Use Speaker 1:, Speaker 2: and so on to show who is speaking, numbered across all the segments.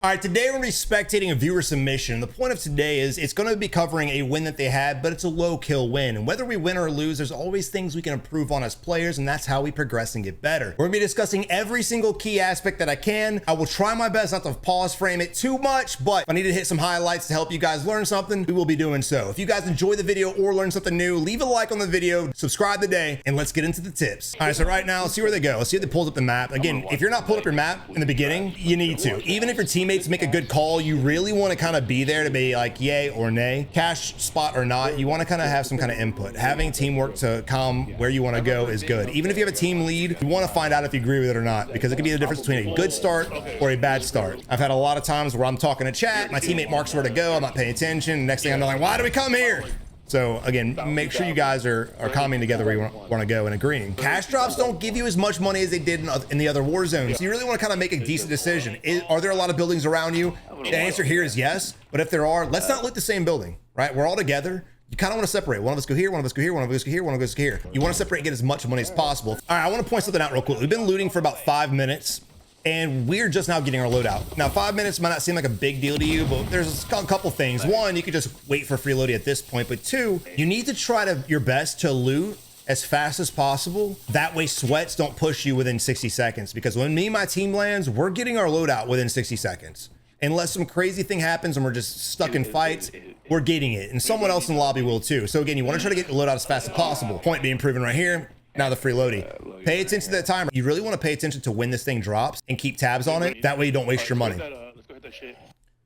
Speaker 1: All right, today we're going to be spectating a viewer submission. The point of today is it's going to be covering a win that they had, but it's a low kill win. And whether we win or lose, there's always things we can improve on as players, and that's how we progress and get better. We're going to be discussing every single key aspect that I can. I will try my best not to pause frame it too much, but if I need to hit some highlights to help you guys learn something, we will be doing so. If you guys enjoy the video or learn something new, leave a like on the video, subscribe today, and let's get into the tips. All right, so right now, let's see where they go. Let's see if they pulls up the map. Again, if you're not pulled up your map in the beginning, you need to. Even if your teammates make a good call, you really want to kind of be there to be like yay or nay, cash spot or not. You want to kind of have some kind of input. Having teamwork to comm where you want to go is good. Even if you have a team lead, you want to find out if you agree with it or not, because it can be the difference between a good start or a bad start. I've had a lot of times where I'm talking to chat, my teammate marks where to go, I'm not paying attention. Next thing I'm like, why do we come here? So again, make sure you guys are calming together where you want to go and agreeing. Cash drops don't give you as much money as they did in the other war zones. So you really want to kind of make a decent decision. Are there a lot of buildings around you? The answer here is yes. But if there are, let's not loot the same building, right? We're all together. You kind of want to separate. One of us go here, one of us go here, one of us go here, one of us go here. You want to separate and get as much money as possible. All right, I want to point something out real quick. We've been looting for about 5 minutes. And we're just now getting our loadout. Now, 5 minutes might not seem like a big deal to you, but there's a couple things. One, you could just wait for free loading at this point. But two, you need to try your best to loot as fast as possible. That way sweats don't push you within 60 seconds. Because when me and my team lands, we're getting our loadout within 60 seconds. Unless some crazy thing happens and we're just stuck in fights, we're getting it. And someone else in the lobby will too. So again, you want to try to get your loadout as fast as possible. Point being proven right here. Now the free loading. Pay attention to that timer. You really want to pay attention to when this thing drops and keep tabs on it. That way you don't waste your money.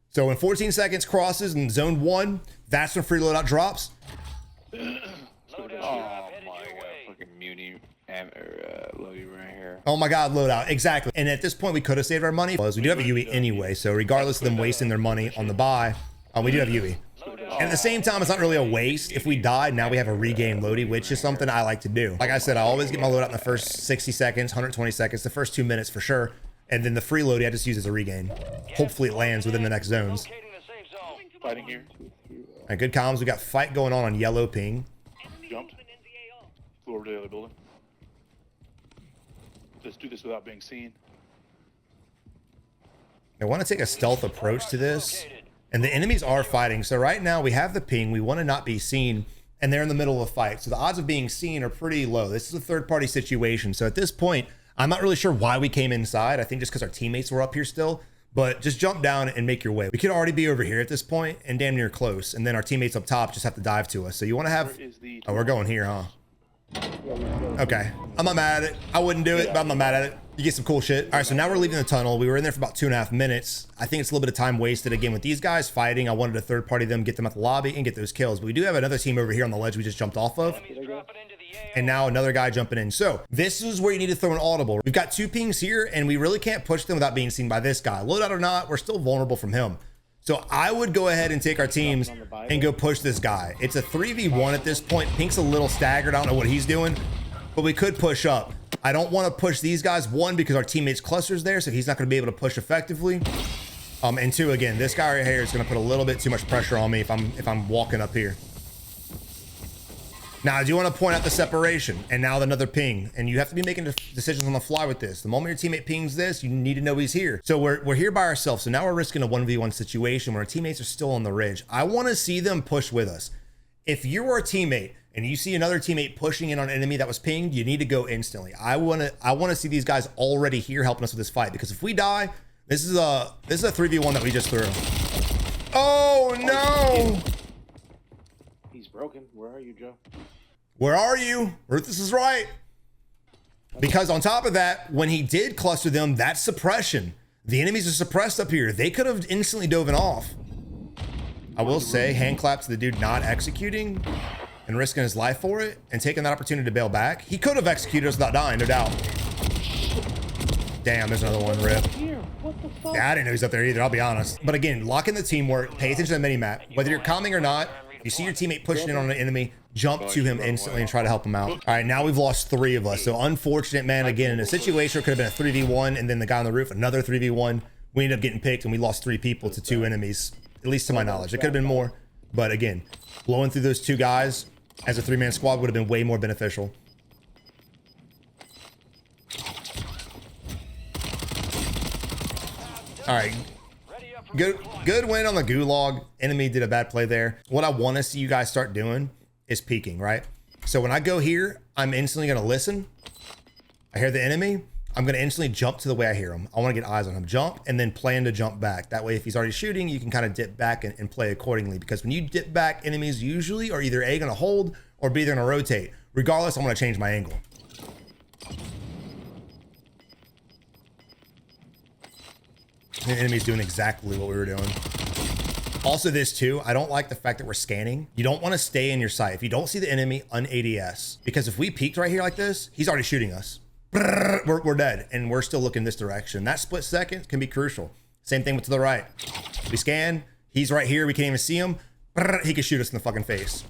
Speaker 1: So when 14 seconds crosses in zone 1, that's when free loadout drops.
Speaker 2: Oh my god, fucking muni loading right here.
Speaker 1: Oh my god, loadout. Exactly. And at this point, we could have saved our money. We do have a UE anyway. So regardless of them wasting their money on the buy, we do have UE. And at the same time, it's not really a waste. If we die, now we have a regain loadie, which is something I like to do. Like I said, I always get my loadout in the first 60 seconds, 120 seconds, the first 2 minutes for sure. And then the free loadie I just use as a regain. Hopefully it lands within the next zones.
Speaker 2: Fighting here.
Speaker 1: All right, good comms. We got fight going on yellow ping.
Speaker 2: Jumped. Flew over to the other building. Let's do this without being seen.
Speaker 1: I want to take a stealth approach to this. And the enemies are fighting. So right now we have the ping. We want to not be seen. And they're in the middle of a fight. So the odds of being seen are pretty low. This is a third party situation. So at this point, I'm not really sure why we came inside. I think just because our teammates were up here still. But just jump down and make your way. We could already be over here at this point and damn near close. And then our teammates up top just have to dive to us. So you want to have... Oh, we're going here, huh? Okay. I'm not mad at it. I wouldn't do it, but I'm not mad at it. You get some cool shit. All right, so now we're leaving the tunnel. We were in there for about 2.5 minutes. I think it's a little bit of time wasted. Again, with these guys fighting, I wanted to third party them, get them at the lobby, and get those kills. But we do have another team over here on the ledge we just jumped off of. And now another guy jumping in. So this is where you need to throw an audible. We've got 2 pings here, and we really can't push them without being seen by this guy. Loadout or not, we're still vulnerable from him. So I would go ahead and take our teams and go push this guy. It's a 3v1 at this point. Pink's a little staggered. I don't know what he's doing, but we could push up. I don't want to push these guys, one, because our teammates cluster's there, so he's not going to be able to push effectively. And two, again, this guy right here is going to put a little bit too much pressure on me if I'm walking up here. Now, I do want to point out the separation, and now another ping, and you have to be making decisions on the fly with this. The moment your teammate pings this, you need to know he's here. So we're here by ourselves, so now we're risking a 1v1 situation where our teammates are still on the ridge. I want to see them push with us. If you are a teammate and you see another teammate pushing in on an enemy that was pinged, you need to go instantly. I want to see these guys already here helping us with this fight, because if we die, this is a 3v1 that we just threw. Oh no!
Speaker 2: He's broken. Where are you, Joe?
Speaker 1: Where are you? Ruthless is right. Because on top of that, when he did cluster them, that's suppression. The enemies are suppressed up here. They could have instantly dove off. I will say, hand clap to the dude not executing and risking his life for it and taking that opportunity to bail back. He could have executed us without dying, no doubt. Damn, there's another one, rip. Yeah, I didn't know he's up there either, I'll be honest. But again, lock in the teamwork, pay attention to the mini-map. Whether you're calming or not, you see your teammate pushing in on an enemy, jump to him instantly and try to help him out. All right, now we've lost 3 of us. So unfortunate, man. Again, in a situation where it could have been a 3v1 and then the guy on the roof, another 3v1. We ended up getting picked and we lost 3 people to 2 enemies, at least to my knowledge. It could have been more, but again, blowing through those 2 guys as a 3-man squad would have been way more beneficial. All right, Good win on the Gulag. Enemy did a bad play there. What I want to see you guys start doing is peeking, right? So when I go here, I'm instantly going to listen. I hear the enemy. I'm going to instantly jump to the way I hear him. I want to get eyes on him. Jump and then plan to jump back. That way, if he's already shooting, you can kind of dip back and play accordingly. Because when you dip back, enemies usually are either A, going to hold, or B, they're going to rotate. Regardless, I'm going to change my angle. The enemy's doing exactly what we were doing. Also this too, I don't like the fact that we're scanning. You don't want to stay in your sight. If you don't see the enemy, un-ADS. Because if we peeked right here like this, he's already shooting us. We're dead, and we're still looking this direction. That split second can be crucial. Same thing with to the right. We scan, he's right here, we can't even see him. He can shoot us in the fucking face.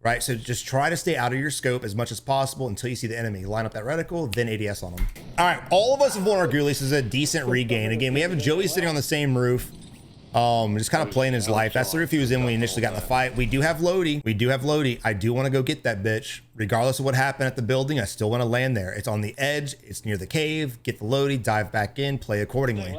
Speaker 1: Right, so just try to stay out of your scope as much as possible until you see the enemy. Line up that reticle, then ADS on them. All right, all of us have won our ghoulies. This is a decent regain. Again, we have Joey sitting on the same roof. Just kind of playing his life. That's the roof he was in when he initially got in the fight. We do have Loady. I do want to go get that bitch. Regardless of what happened at the building, I still want to land there. It's on the edge. It's near the cave. Get the Loady, dive back in, play accordingly.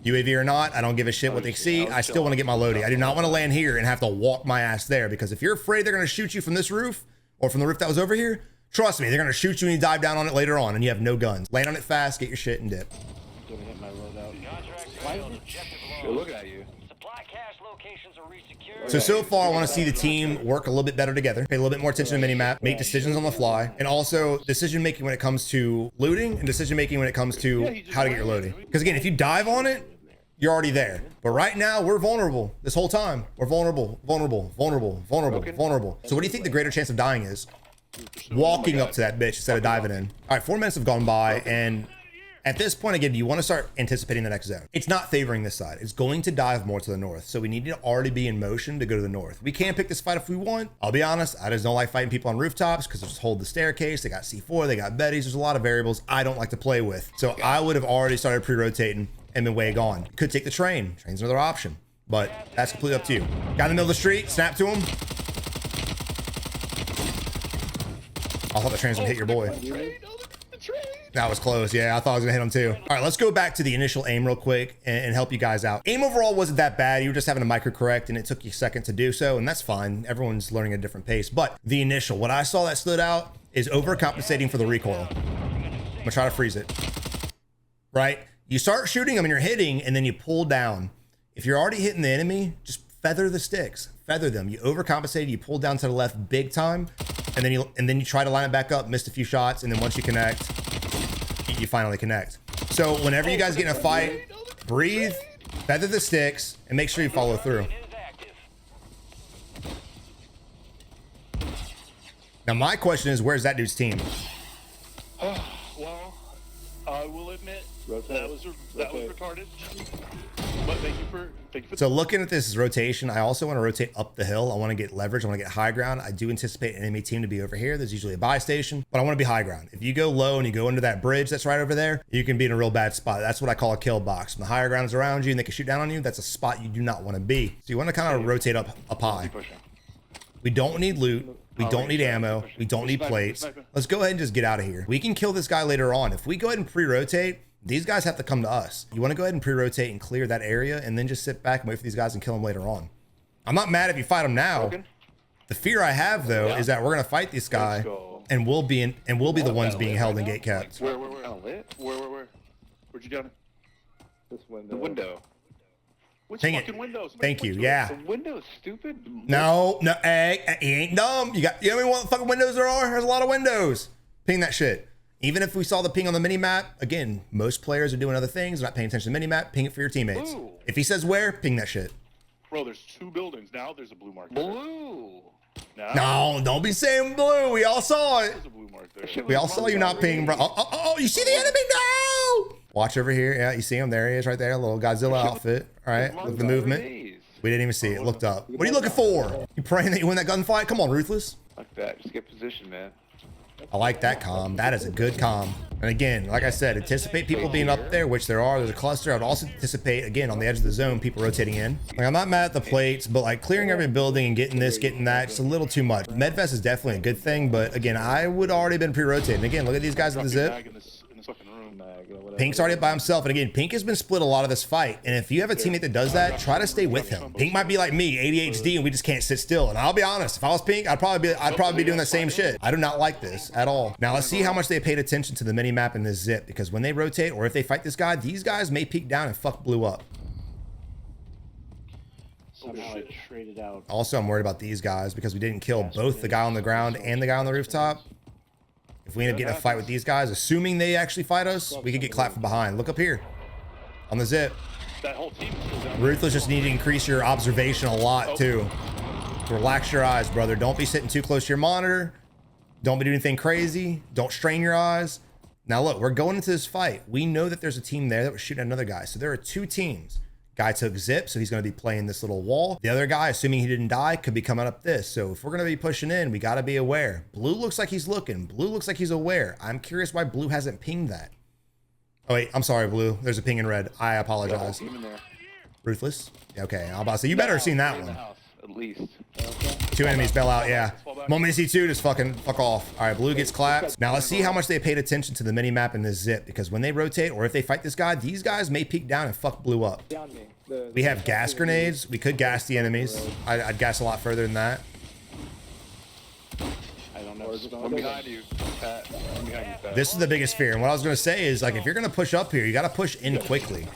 Speaker 1: UAV or not, I don't give a shit what they see. I still want to get my Loady. I do not want to land here and have to walk my ass there, because if you're afraid they're going to shoot you from this roof or from the roof that was over here, trust me, they're going to shoot you and you dive down on it later on and you have no guns. Land on it fast, get your shit and dip.
Speaker 2: Gonna hit my loadout.
Speaker 3: They're looking at you.
Speaker 1: So far, I want to see the team work a little bit better together, pay a little bit more attention to minimap, make decisions on the fly, and also decision making when it comes to looting and decision making when it comes to how to get your loading. Because again, if you dive on it, you're already there. But right now, we're vulnerable this whole time. We're vulnerable. So what do you think the greater chance of dying is? Walking up to that bitch instead of diving in. All right, 4 minutes have gone by, and at this point, again, you want to start anticipating the next zone. It's not favoring this side. It's going to dive more to the north. So we need to already be in motion to go to the north. We can pick this fight if we want. I'll be honest, I just don't like fighting people on rooftops because they just hold the staircase. They got C4, they got Betty's. There's a lot of variables I don't like to play with. So I would have already started pre-rotating and been way gone. Could take the train. Train's another option, but that's completely up to you. Got in the middle of the street, snap to him. I thought the train's gonna hit your boy. That was close. Yeah, I thought I was gonna hit him too. All right, let's go back to the initial aim real quick and help you guys out. Aim overall wasn't that bad. You were just having to micro correct and it took you a second to do so, and that's fine. Everyone's learning at a different pace. But the initial, what I saw that stood out is overcompensating for the recoil. I'm gonna try to freeze it. Right? You start shooting them and you're hitting, and then you pull down. If you're already hitting the enemy, just feather the sticks. Feather them. You overcompensate, you pull down to the left big time, and then you try to line it back up, missed a few shots, and then once you connect, you finally connect. So whenever you guys get in a fight, breathe, feather the sticks, and make sure you follow through. Now my question is, where's that dude's team?
Speaker 2: Well, I will admit that was retarded. But thank you for
Speaker 1: So looking at this rotation, I also want to rotate up the hill. I want to get leverage. I want to get high ground. I do anticipate an enemy team to be over here. There's usually a buy station, but I want to be high ground. If you go low and you go under that bridge that's right over there, you can be in a real bad spot. That's what I call a kill box. When the higher ground is around you and they can shoot down on you, that's a spot you do not want to be. So you want to kind of rotate up high. We don't need loot. We don't need ammo. We don't need plates. Let's go ahead and just get out of here. We can kill this guy later on. If we go ahead and pre-rotate, these guys have to come to us. You want to go ahead and pre-rotate and clear that area and then just sit back and wait for these guys and kill them later on. I'm not mad if you fight them now. The fear I have though is that we're going to fight this guy and we'll be the ones being held in gate caps.
Speaker 2: Where? Where'd you go?
Speaker 3: This window.
Speaker 2: The window. Which
Speaker 1: Ping
Speaker 2: fucking
Speaker 1: it.
Speaker 2: window?
Speaker 1: Thank you. Yeah.
Speaker 2: The window's stupid.
Speaker 1: No, hey, he ain't dumb. You know how many fucking windows there are? There's a lot of windows. Ping that shit. Even if we saw the ping on the mini map, again, most players are doing other things. They're not paying attention to the mini map. Ping it for your teammates.
Speaker 2: Blue.
Speaker 1: If he says where, ping that shit.
Speaker 2: Bro, there's 2 buildings. Now there's a blue mark.
Speaker 3: Blue.
Speaker 1: No, don't be saying blue. We all saw it.
Speaker 2: There's a blue mark there.
Speaker 1: We all saw you not ping, bro. Oh, you see the enemy? No! Watch over here. Yeah, you see him. There he is right there. Little Godzilla outfit. All right, look at the movement. We didn't even see it. Looked up. What are you looking for? You praying that you win that gunfight? Come on, Ruthless.
Speaker 3: Like that. Just get position, man.
Speaker 1: I like that comm. That is a good comm. And again, like I said, anticipate people being up there, which there are. There's a cluster. I would also anticipate, again, on the edge of the zone, people rotating in. Like, I'm not mad at the plates, but like clearing every building and getting this, getting that, it's a little too much. Medvest is definitely a good thing, but again, I would already been pre-rotating. Again, look at these guys with the zip.
Speaker 2: room.
Speaker 1: Pink's already up by himself. And again, Pink has been split a lot of this fight. And if you have a teammate that does that, try to stay with him. Pink might be like me, ADHD, and we just can't sit still. And I'll be honest, if I was Pink, I'd probably be doing the same shit. I do not like this at all. Now let's see how much they paid attention to the mini map in this zip, because when they rotate or if they fight this guy, these guys may peek down and fuck blue up.
Speaker 4: Somehow I traded out.
Speaker 1: Also, I'm worried about these guys because we didn't kill both the guy on the ground and the guy on the rooftop. If we end up getting a fight with these guys, assuming they actually fight us, we could get clapped from behind. Look up here on the zip.
Speaker 2: That whole team is still down.
Speaker 1: Ruthless just need to increase your observation a lot too. Relax your eyes, brother. Don't be sitting too close to your monitor. Don't be doing anything crazy. Don't strain your eyes. Now look, we're going into this fight. We know that there's a team there that was shooting at another guy. So there are two teams. Guy took zip, so he's going to be playing this little wall. The other guy, assuming he didn't die, could be coming up this. So if we're going to be pushing in, we got to be aware. Blue looks like he's looking. Blue looks like he's aware. I'm curious why blue hasn't pinged that. Oh wait, I'm sorry, blue. There's a ping in red. I apologize. Ruthless. Okay, I'm about to say, you better have seen that one.
Speaker 3: At least.
Speaker 1: Two enemies bail out, yeah. Moment you see two, just fuck off. All right, blue gets clapped. Now let's see how much they paid attention to the mini map in this zip, because when they rotate or if they fight this guy, these guys may peek down and fuck blue up. We have gas grenades. We could gas the enemies. I'd gas a lot further than that.
Speaker 4: I don't know.
Speaker 3: I'm behind you, Pat. I'm behind you, Pat.
Speaker 1: This is the biggest fear. And what I was going to say is, like, if you're going to push up here, you got to push in quickly.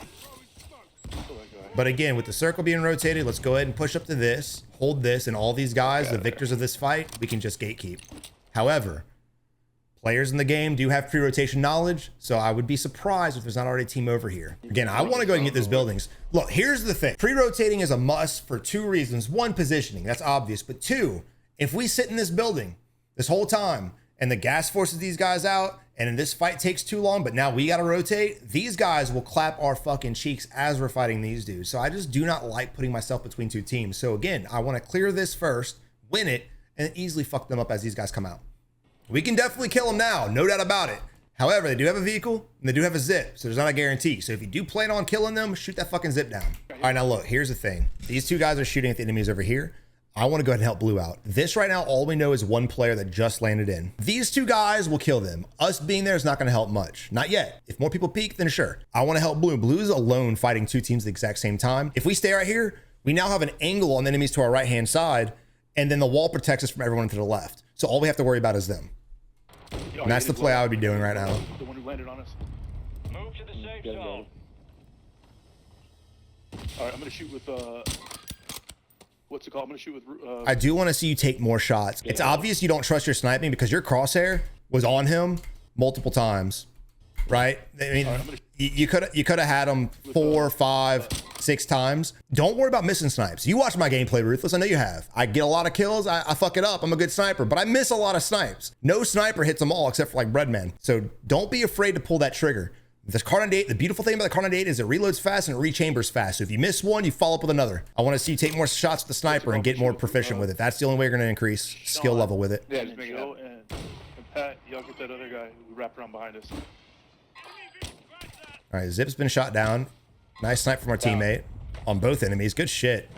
Speaker 1: But again, with the circle being rotated, let's go ahead and push up to this, hold this, and all these guys, the victors of this fight, we can just gatekeep. However, players in the game do have pre-rotation knowledge, so I would be surprised if there's not already a team over here. Again, I want to go ahead and get these buildings. Look, here's the thing. Pre-rotating is a must for two reasons. One, positioning. That's obvious. But two, if we sit in this building this whole time and the gas forces these guys out, and this fight takes too long, but now we got to rotate, these guys will clap our fucking cheeks as we're fighting these dudes. So I just do not like putting myself between two teams. So again, I want to clear this first, win it, and then easily fuck them up as these guys come out. We can definitely kill them now, no doubt about it. However, they do have a vehicle and they do have a zip, so there's not a guarantee. So if you do plan on killing them, shoot that fucking zip down. All right, now look, here's the thing. These two guys are shooting at the enemies over here. I want to go ahead and help blue out. This right now, all we know is one player that just landed in. These two guys will kill them. Us being there is not going to help much. Not yet. If more people peek, then sure. I want to help blue. Blue is alone fighting two teams at the exact same time. If we stay right here, we now have an angle on the enemies to our right-hand side, and then the wall protects us from everyone to the left. So all we have to worry about is them. And that's the play I would be doing right now.
Speaker 2: The one who landed on us.
Speaker 5: Move to the safe zone.
Speaker 2: All right, I'm gonna shoot with what's it called? I'm gonna shoot with.
Speaker 1: I do want to see you take more shots. It's obvious you don't trust your sniping because your crosshair was on him multiple times, right? I mean, you could have had him 4, 5, 6 times. Don't worry about missing snipes. You watch my gameplay, Ruthless. I know you have. I get a lot of kills. I fuck it up. I'm a good sniper, but I miss a lot of snipes. No sniper hits them all except for like Breadman. So don't be afraid to pull that trigger. This Kar98, the beautiful thing about the Kar98 is it reloads fast and it rechambers fast. So if you miss one, you follow up with another. I want to see you take more shots with the sniper and get more proficient with it. That's the only way you're going to increase skill level with it.
Speaker 3: Yeah, just make it up.
Speaker 2: And Pat, y'all get that other guy who wrapped around behind us.
Speaker 1: All right, Zip's been shot down. Nice snipe from our teammate on both enemies. Good shit.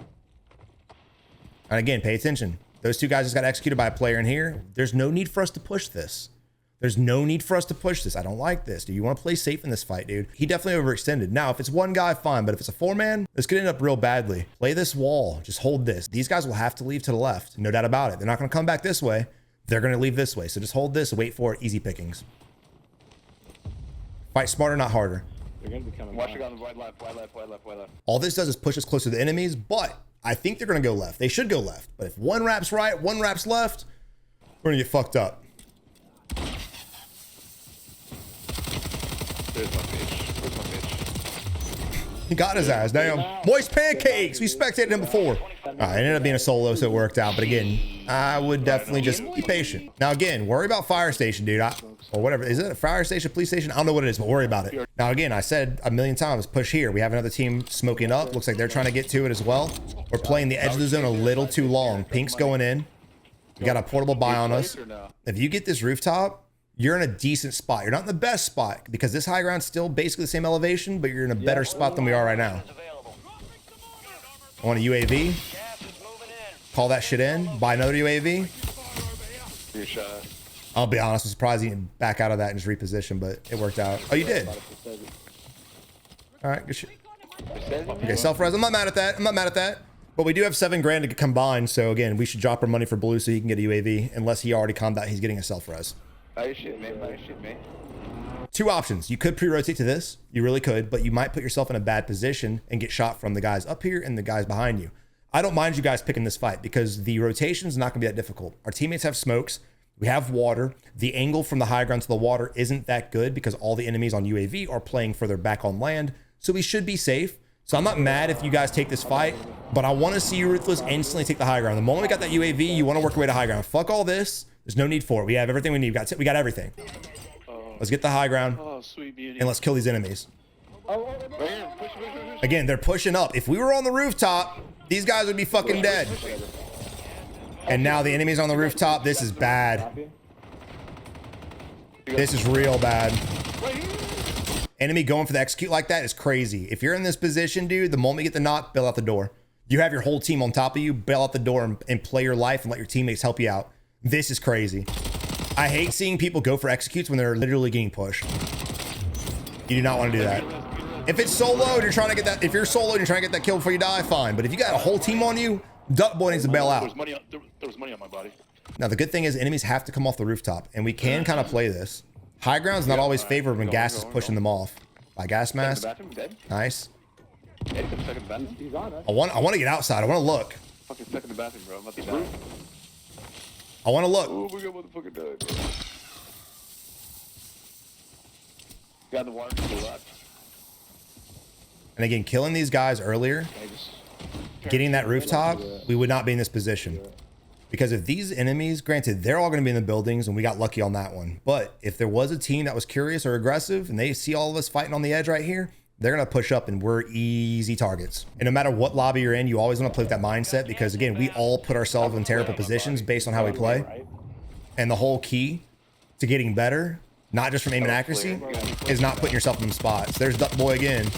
Speaker 1: And again, pay attention. Those two guys just got executed by a player in here. There's no need for us to push this. There's no need for us to push this. I don't like this. Do you want to play safe in this fight, dude? He definitely overextended. Now, if it's one guy, fine. But if it's a 4-man, this could end up real badly. Play this wall. Just hold this. These guys will have to leave to the left. No doubt about it. They're not going to come back this way. They're going to leave this way. So just hold this and wait for it. Easy pickings. Fight smarter, not harder.
Speaker 4: They're going to be coming.
Speaker 3: Watch your guns. Wide left, wide left, wide left, wide left.
Speaker 1: All this does is push us closer to the enemies, but I think they're going to go left. They should go left. But if one wraps right, one wraps left, we're going to get fucked up.
Speaker 3: There's my bitch. Where's my bitch?
Speaker 1: He got his ass. Damn. Moist pancakes. We spectated him before. All right, it ended up being a solo, so it worked out. But again, I would definitely just be patient. Now, again, worry about fire station, dude. Or whatever. Is it a fire station, police station? I don't know what it is, but worry about it. Now, again, I said a million times, push here. We have another team smoking up. Looks like they're trying to get to it as well. We're playing the edge of the zone a little too long. Pink's going in. We got a portable buy on us. If you get this rooftop, you're in a decent spot. You're not in the best spot because this high ground's still basically the same elevation, but you're in a better spot than we are right now. I want a UAV. Call that shit in. Buy another UAV.
Speaker 3: Good shot.
Speaker 1: I'll be honest, I'm surprised he didn't back out of that and just reposition, but it worked out. Oh, you did. All right, good shit. Okay, self-res. I'm not mad at that. I'm not mad at that. But we do have 7 grand to combine, so again, we should drop our money for blue so he can get a UAV. Unless he already calmed out, he's getting a self-res.
Speaker 3: Nice shit, man. Nice shit, man.
Speaker 1: 2 options. You could pre-rotate to this. You really could, but you might put yourself in a bad position and get shot from the guys up here and the guys behind you. I don't mind you guys picking this fight because the rotation is not going to be that difficult. Our teammates have smokes. We have water. The angle from the high ground to the water isn't that good because all the enemies on UAV are playing further back on land. So we should be safe. So I'm not mad if you guys take this fight, but I want to see you Ruthless instantly take the high ground. The moment we got that UAV, you want to work your way to high ground. Fuck all this. There's no need for it. We have everything we need. We got everything. Let's get the high ground.
Speaker 2: Oh, sweet beauty.
Speaker 1: And let's kill these enemies. Again, they're pushing up. If we were on the rooftop, these guys would be fucking dead. And now the enemy's on the rooftop. This is bad. This is real bad. Enemy going for the execute like that is crazy. If you're in this position, dude, the moment you get the knock, bail out the door. You have your whole team on top of you, bail out the door and play your life and let your teammates help you out. This is crazy. I hate seeing people go for executes when they're literally getting pushed. You do not want to do that. If it's solo and you're trying to get that, if you're solo and you're trying to get that kill before you die, fine. But if you got a whole team on you, Duck Boy needs to bail out.
Speaker 2: There was money on my body.
Speaker 1: Now, the good thing is enemies have to come off the rooftop, and we can kind of play this. High ground's not always favored when gas is pushing them off. By gas mask. Nice. I want to get outside. I want to look.
Speaker 3: Fucking stuck in the bathroom, bro. I'm about to die.
Speaker 1: I want to look.
Speaker 3: Oh, we got motherfucking died, bro. Got the water to the left.
Speaker 1: And again, killing these guys earlier, getting that rooftop, we would not be in this position. Because if these enemies, granted, they're all going to be in the buildings and we got lucky on that one. But if there was a team that was curious or aggressive and they see all of us fighting on the edge right here, they're going to push up and we're easy targets. And no matter what lobby you're in, you always want to play with that mindset because again, we all put ourselves in terrible positions based on how we play. And the whole key to getting better, not just from aim and accuracy, is not putting yourself in them spots. There's Duck Boy again.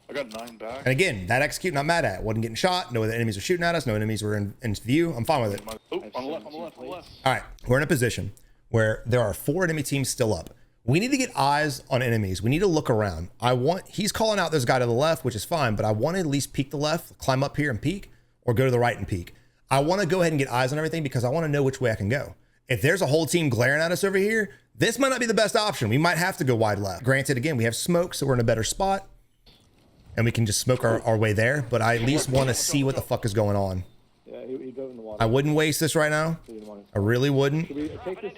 Speaker 2: I got 9 back.
Speaker 1: And again, that execute, not mad at. Wasn't getting shot. No other enemies are shooting at us. No enemies were in view. I'm fine with it.
Speaker 2: Oh, on the left, on the left, on the left.
Speaker 1: All right, we're in a position where there are 4 enemy teams still up. We need to get eyes on enemies. We need to look around. He's calling out this guy to the left, which is fine, but I want to at least peek the left, climb up here and peek, or go to the right and peek. I want to go ahead and get eyes on everything because I want to know which way I can go. If there's a whole team glaring at us over here, this might not be the best option. We might have to go wide left. Granted, again, we have smoke, so we're in a better spot. And we can just smoke our way there, but I at least want to see what the fuck is going on.
Speaker 4: Yeah, he dove in the water.
Speaker 1: I wouldn't waste this right now. I really wouldn't.
Speaker 4: Should we take this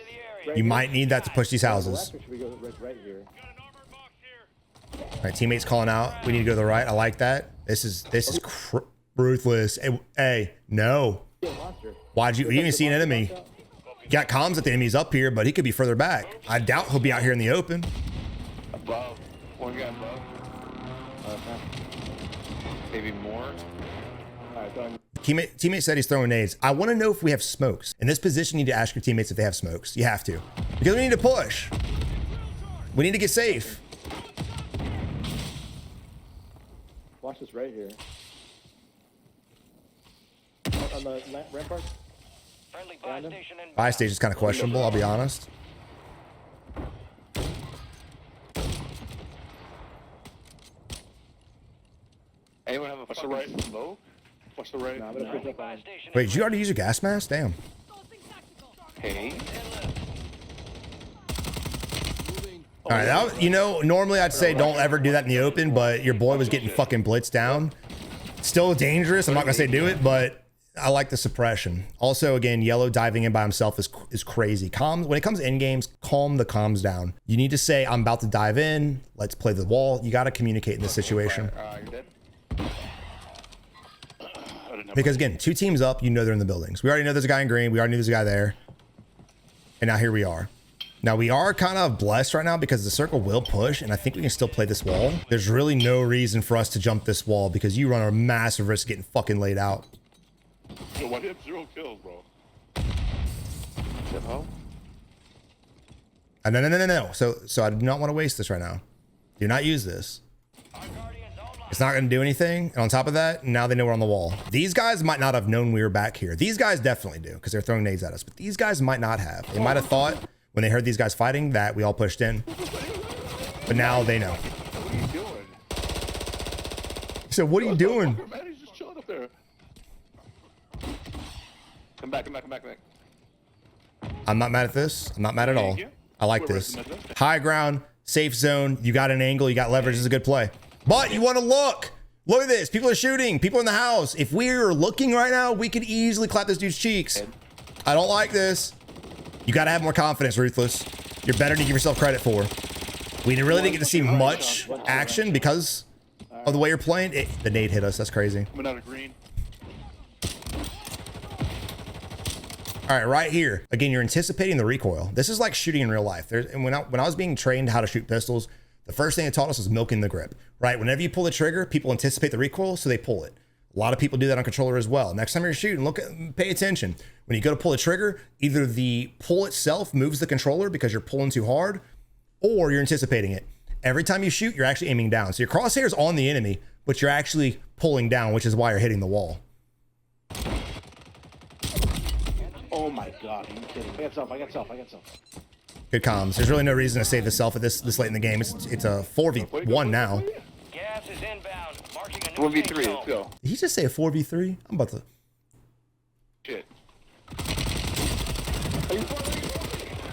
Speaker 4: right
Speaker 1: You
Speaker 4: here?
Speaker 1: might need that to push these houses.
Speaker 4: Left, or should we go right here?
Speaker 1: All right, teammates calling out. We need to go to the right. I like that. This is ruthless. Hey, no. Why'd you even see an enemy? You got comms that the enemy's up here, but he could be further back. I doubt he'll be out here in the open.
Speaker 3: Above. One guy above. Maybe more.
Speaker 1: Teammate said he's throwing nades. I want to know if we have smokes. In this position, you need to ask your teammates if they have smokes. You have to. Because we need to push. We need to get safe.
Speaker 4: Watch this right here. On the rampart.
Speaker 5: Friendly buy station in.
Speaker 1: Buy stage is kind of questionable, I'll be honest.
Speaker 3: Anyone have a
Speaker 2: Watch the right.
Speaker 3: fucking smoke?
Speaker 2: Watch the right.
Speaker 4: Nah, I'm gonna push up on
Speaker 5: Buy
Speaker 4: him.
Speaker 5: station
Speaker 1: Wait, did you already use your gas mask? Damn.
Speaker 3: Hey.
Speaker 1: All right, that, you know, normally I'd say don't ever do that in the open, but your boy was getting fucking blitzed down. Still dangerous. I'm not gonna say do it, but I like the suppression. Also, again, yellow diving in by himself is crazy. Calm when it comes to in games, calm the comms down. You need to say, I'm about to dive in. Let's play the wall. You got to communicate in this situation.
Speaker 3: You're dead.
Speaker 1: Because again, 2 teams up, you know they're in the buildings. We already know there's a guy in green. We already knew there's a guy there. And now here we are. Now we are kind of blessed right now because the circle will push and I think we can still play this wall. There's really no reason for us to jump this wall because you run a massive risk getting fucking laid out.
Speaker 2: Yo, why do you have 0 kills, bro?
Speaker 1: No. So I do not want to waste this right now. Do not use this. It's not going to do anything. And on top of that, now they know we're on the wall. These guys might not have known we were back here. These guys definitely do because they're throwing nades at us. But these guys might not have. They might have thought when they heard these guys fighting that we all pushed in. But now they know.
Speaker 2: What are you doing?
Speaker 1: He said, what are you doing?
Speaker 2: Man, he's just chilling up there.
Speaker 3: Come back, come back, come back, come back.
Speaker 1: I'm not mad at this. I'm not mad at all. I like this. High ground, safe zone. You got an angle. You got leverage. This is a good play. But you want to look. Look at this. People are shooting. People in the house. If we're looking right now, we could easily clap this dude's cheeks. I don't like this. You got to have more confidence, Ruthless. You're better than you give yourself credit for. We really didn't get to see much action because of the way you're playing. The nade hit us. That's crazy.
Speaker 2: Coming out of green.
Speaker 1: All right, right here. Again, you're anticipating the recoil. This is like shooting in real life. And when I was being trained how to shoot pistols, the first thing it taught us was milking the grip, right? Whenever you pull the trigger, people anticipate the recoil, so they pull it. A lot of people do that on controller as well. Next time you're shooting, pay attention. When you go to pull the trigger, either the pull itself moves the controller because you're pulling too hard, or you're anticipating it. Every time you shoot, you're actually aiming down. So your crosshair is on the enemy, but you're actually pulling down, which is why you're hitting the wall.
Speaker 4: Oh my God, are you kidding? I got self, I got self, I got self.
Speaker 1: Good comms. There's really no reason to save the self at this late in the game. It's a 4v1 now.
Speaker 5: Gas is inbound. Marking a new
Speaker 3: 1v3,
Speaker 5: safe
Speaker 3: let's
Speaker 5: zone.
Speaker 3: go.
Speaker 1: Did he just say a 4v3? I'm about to...
Speaker 3: Shit.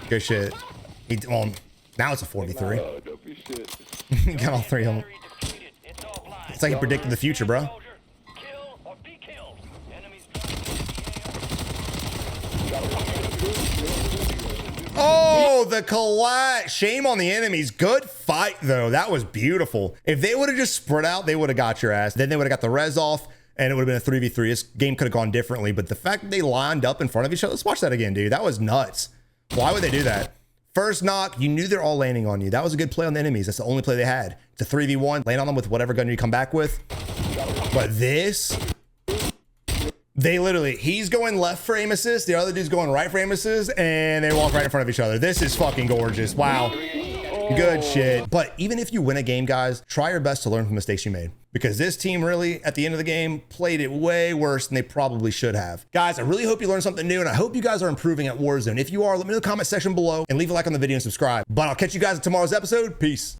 Speaker 1: Good shit. Well, now it's a 4v3.
Speaker 2: Oh, don't be shit.
Speaker 1: Got all three of them.
Speaker 5: Battery defeated. It's offline.
Speaker 1: It's like he predicted the future, bro.
Speaker 5: Soldier, kill or be killed. Enemies.
Speaker 1: Oh, the collapse. Shame on the enemies. Good fight, though. That was beautiful. If they would have just spread out, they would have got your ass. Then they would have got the res off, and it would have been a 3v3. This game could have gone differently, but the fact that they lined up in front of each other, let's watch that again, dude. That was nuts. Why would they do that? First knock, you knew they're all landing on you. That was a good play on the enemies. That's the only play they had. It's a 3v1. Land on them with whatever gun you come back with. But this... They literally, he's going left for aim assist, the other dude's going right for aim assist, and they walk right in front of each other. This is fucking gorgeous. Wow. Good shit. But even if you win a game, guys, try your best to learn from mistakes you made. Because this team really, at the end of the game, played it way worse than they probably should have. Guys, I really hope you learned something new, and I hope you guys are improving at Warzone. If you are, let me know in the comment section below, and leave a like on the video and subscribe. But I'll catch you guys in tomorrow's episode. Peace.